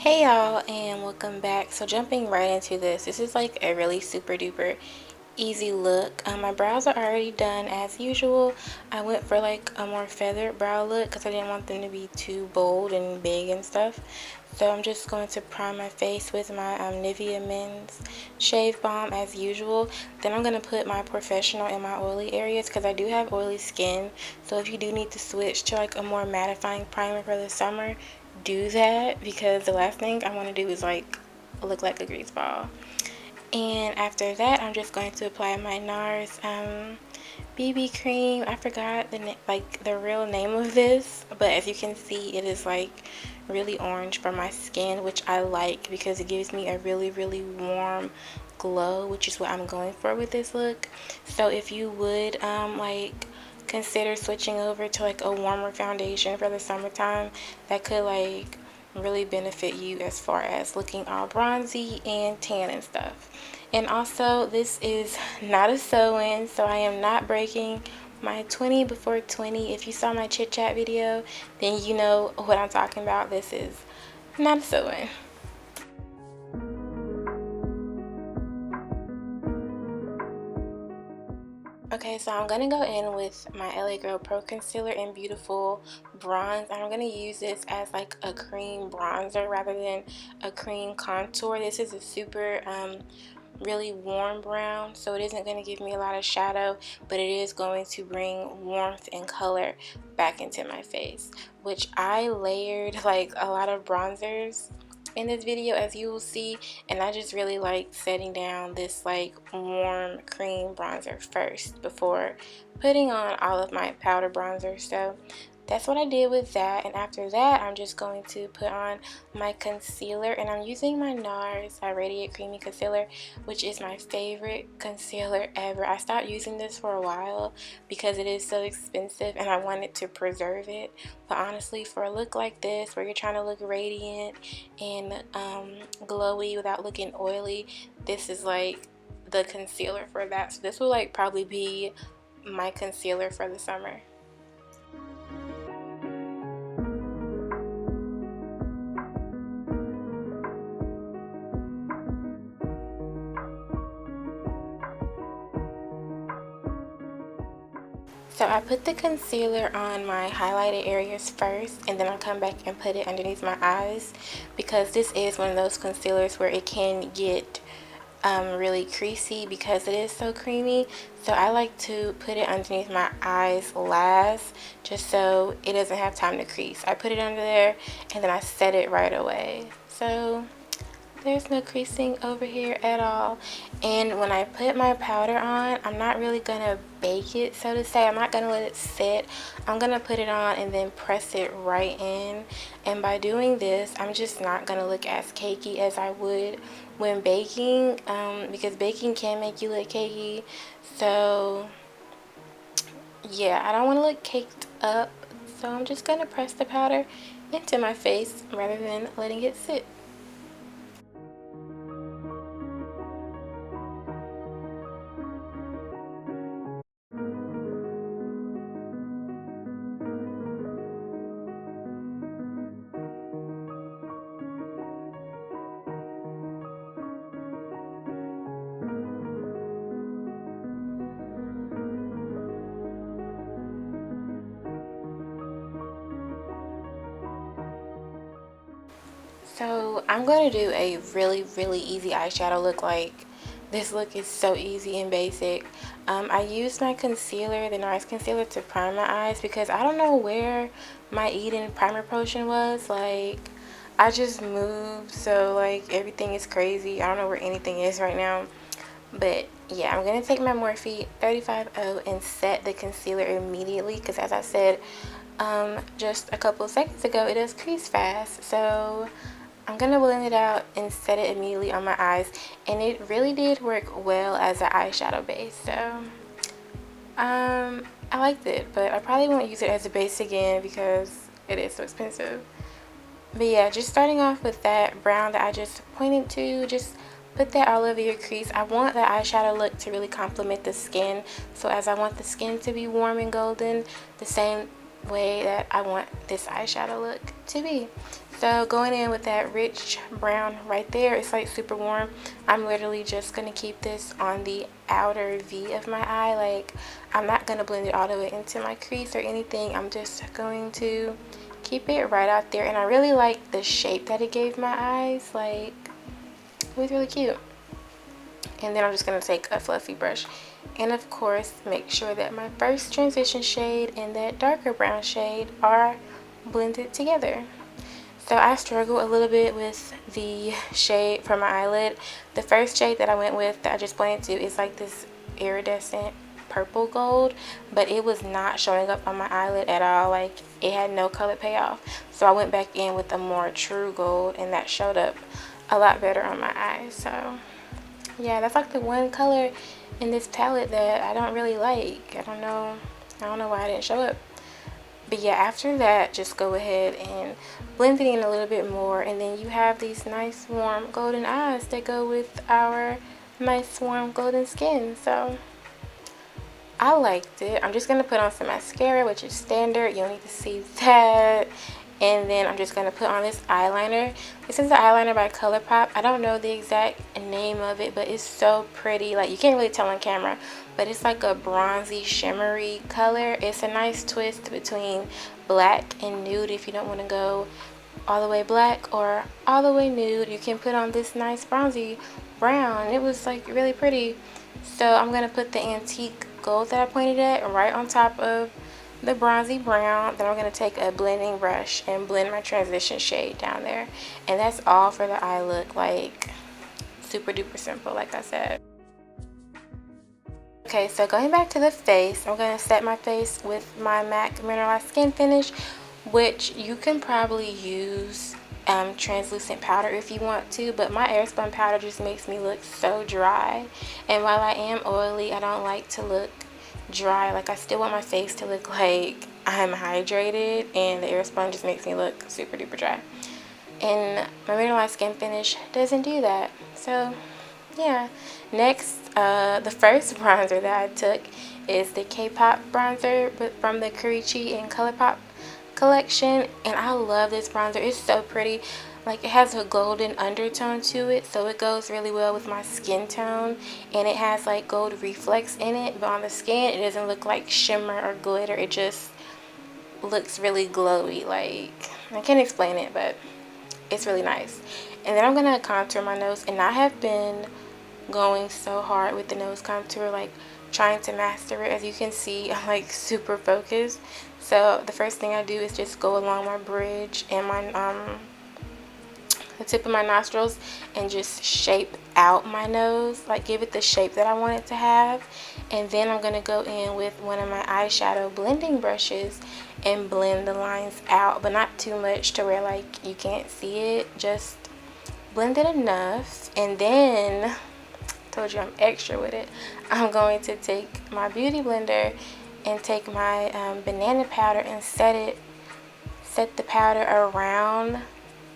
Hey y'all, and welcome back. So jumping right into this is like a really super duper easy look. My brows are already done as usual. I went for like a more feathered brow look because I didn't want them to be too bold and big and stuff. So I'm just going to prime my face with my Nivea Men's Shave Balm as usual. Then I'm going to put my professional in my oily areas because I do have oily skin. So if you do need to switch to like a more mattifying primer for the summer, do that, because the last thing I want to do is like look like a grease ball. And after that, I'm just going to apply my Nars BB cream. I forgot the real name of this, but as you can see, it is like really orange for my skin, which I like because it gives me a really warm glow, which is what I'm going for with this look. So if you would like consider switching over to like a warmer foundation for the summertime, that could like really benefit you as far as looking all bronzy and tan and stuff. And also, this is not a sew-in, so I am not breaking my 20 before 20. If you saw my chit chat video, then you know what I'm talking about. This is not a sew-in. Okay, so I'm going to go in with my LA Girl Pro Concealer in Beautiful Bronze. And I'm going to use this as like a cream bronzer rather than a cream contour. This is a super really warm brown, so it isn't going to give me a lot of shadow, but it is going to bring warmth and color back into my face, which I layered like a lot of bronzers in this video, as you will see, and I just really like setting down this like warm cream bronzer first before putting on all of my powder bronzer. So that's what I did with that. And after that, I'm just going to put on my concealer, and I'm using my Nars Radiant Creamy Concealer, which is my favorite concealer ever. I stopped using this for a while because it is so expensive and I wanted to preserve it. But honestly, for a look like this where you're trying to look radiant and glowy without looking oily, this is like the concealer for that. So this will like probably be my concealer for the summer. So I put the concealer on my highlighted areas first, and then I'll come back and put it underneath my eyes, because this is one of those concealers where it can get really creasy because it is so creamy. So I like to put it underneath my eyes last, just so it doesn't have time to crease. I put it under there and then I set it right away. So there's no creasing over here at all. And when I put my powder on, I'm not really gonna bake it, so to say. I'm not gonna let it sit. I'm gonna put it on and then press it right in. And by doing this, I'm just not gonna look as cakey as I would when baking, because baking can make you look cakey. So yeah, I don't want to look caked up, so I'm just gonna press the powder into my face rather than letting it sit. So I'm going to do a really easy eyeshadow look. Like, this look is so easy and basic. I used my concealer, the Nars concealer, to prime my eyes because I don't know where my Eden primer potion was. Like, I just moved, so like everything is crazy. I don't know where anything is right now. But yeah, I'm going to take my Morphe 350 and set the concealer immediately because, as I said just a couple of seconds ago, it does crease fast. So I'm going to blend it out and set it immediately on my eyes. And it really did work well as an eyeshadow base. So I liked it, but I probably won't use it as a base again because it is so expensive. But yeah, just starting off with that brown that I just pointed to, just put that all over your crease. I want the eyeshadow look to really complement the skin. So as I want the skin to be warm and golden, the same way that I want this eyeshadow look to be. So going in with that rich brown right there, it's like super warm. I'm literally just going to keep this on the outer V of my eye. Like, I'm not going to blend it all the way into my crease or anything. I'm just going to keep it right out there. And I really like the shape that it gave my eyes. Like, it was really cute. And then I'm just going to take a fluffy brush and of course make sure that my first transition shade and that darker brown shade are blended together. So I struggle a little bit with the shade for my eyelid. The first shade that I went with that I just pointed to is like this iridescent purple gold, but it was not showing up on my eyelid at all. Like, it had no color payoff. So I went back in with a more true gold and that showed up a lot better on my eyes. So yeah, that's like the one color in this palette that I don't really like. I don't know why it didn't show up. But yeah, after that, just go ahead and blend it in a little bit more, and then you have these nice warm golden eyes that go with our nice warm golden skin. So I liked it. I'm just going to put on some mascara, which is standard. You don't need to see that. And then I'm just going to put on this eyeliner. This is the eyeliner by ColourPop. I don't know the exact name of it, but it's so pretty. Like, you can't really tell on camera, but it's like a bronzy, shimmery color. It's a nice twist between black and nude. If you don't want to go all the way black or all the way nude, you can put on this nice bronzy brown. It was like really pretty. So I'm going to put the antique gold that I pointed at right on top of the bronzy brown. Then I'm going to take a blending brush and blend my transition shade down there. And that's all for the eye look. Like, super duper simple, like I said. Okay, so going back to the face, I'm going to set my face with my MAC Mineralized Skin Finish, which you can probably use translucent powder if you want to, but my airspun powder just makes me look so dry. And while I am oily, I don't like to look dry. Like, I still want my face to look like I'm hydrated, and the airspun just makes me look super duper dry. And my Mineralized Skin Finish doesn't do that. So yeah, next, the first bronzer that I took is the K-pop bronzer from the Kurichi and ColourPop collection, and I love this bronzer. It's so pretty. Like, it has a golden undertone to it, so it goes really well with my skin tone, and it has like gold reflex in it, but on the skin it doesn't look like shimmer or glitter. It just looks really glowy. Like, I can't explain it, but it's really nice. And then I'm gonna contour my nose, and I have been going so hard with the nose contour, like trying to master it. As you can see, I'm like super focused. So the first thing I do is just go along my bridge and my the tip of my nostrils and just shape out my nose, like give it the shape that I want it to have. And then I'm going to go in with one of my eyeshadow blending brushes and blend the lines out, but not too much to where like you can't see it. Just blend it enough. And then, told you I'm extra with it, I'm going to take my beauty blender and take my banana powder and set the powder around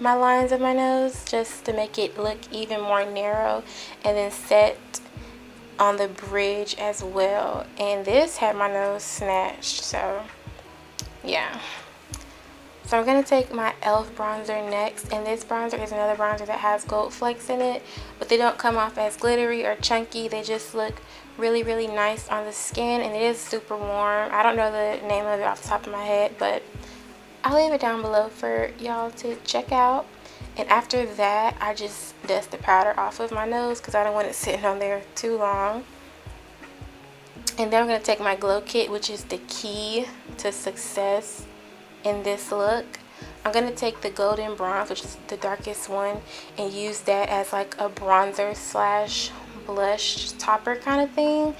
my lines of my nose just to make it look even more narrow, and then set on the bridge as well. And this had my nose snatched, so yeah. So I'm going to take my e.l.f. bronzer next, and this bronzer is another bronzer that has gold flakes in it, but they don't come off as glittery or chunky. They just look really, really nice on the skin, and it is super warm. I don't know the name of it off the top of my head, but I'll leave it down below for y'all to check out. And after that, I just dust the powder off of my nose because I don't want it sitting on there too long. And then I'm going to take my glow kit, which is the key to success in this look. I'm going to take the golden bronze, which is the darkest one, and use that as like a bronzer slash blush topper kind of thing.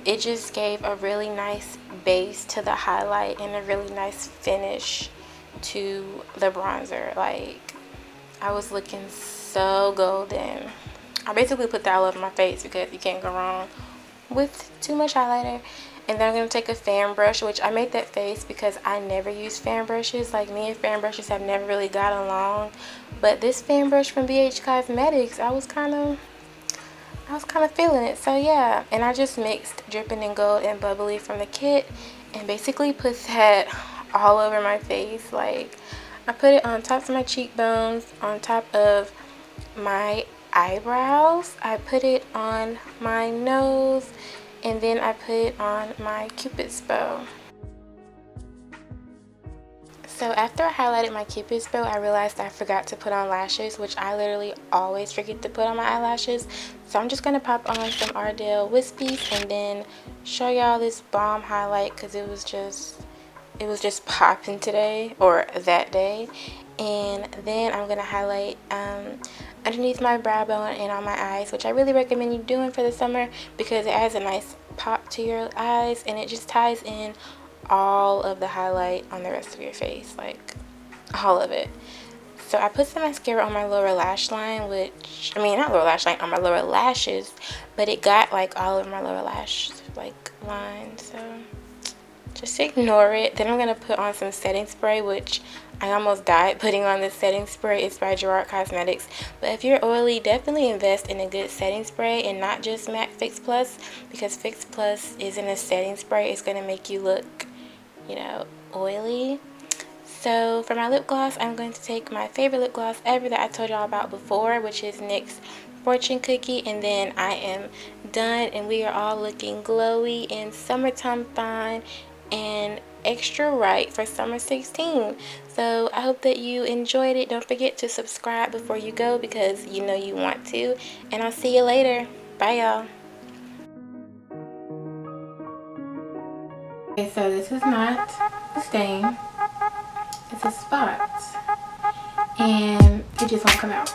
It just gave a really nice base to the highlight and a really nice finish to the bronzer. Like, I was looking so golden. I basically put that all over my face because you can't go wrong with too much highlighter. And then I'm going to take a fan brush, which I made that face because I never use fan brushes. Like, me and fan brushes have never really got along. But this fan brush from ABH Cosmetics, I was kind of feeling it. So yeah, and I just mixed Dripping in Gold and Bubbly from the kit and basically put that all over my face. Like, I put it on top of my cheekbones, on top of my eyebrows, I put it on my nose, and then I put it on my cupid's bow. So after I highlighted my cupid's bow, I realized I forgot to put on lashes, which I literally always forget to put on my eyelashes. So I'm just going to pop on some Wardell wispies and then show y'all this bomb highlight, because it was just popping today, or that day. And then I'm going to highlight underneath my brow bone and on my eyes, which I really recommend you doing for the summer because it adds a nice pop to your eyes, and it just ties in all of the highlight on the rest of your face, like all of it. So I put some mascara on my lower lash line, which, I mean, not lower lash line, on my lower lashes, but it got like all of my lower lash like line, so just ignore it. Then I'm going to put on some setting spray, which I almost died putting on this setting spray. It's by Gerard Cosmetics. But if you're oily, definitely invest in a good setting spray and not just MAC Fix Plus, because Fix Plus isn't a setting spray. It's going to make you look, you know, oily. So for my lip gloss, I'm going to take my favorite lip gloss ever that I told y'all about before, which is NYX's Fortune Cookie, and then I am done, and we are all looking glowy and summertime fine and extra right for summer 16. So I hope that you enjoyed it. Don't forget to subscribe before you go, because you know you want to, and I'll see you later. Bye, y'all. Okay, so this is not a stain, it's a spot, and it just won't come out.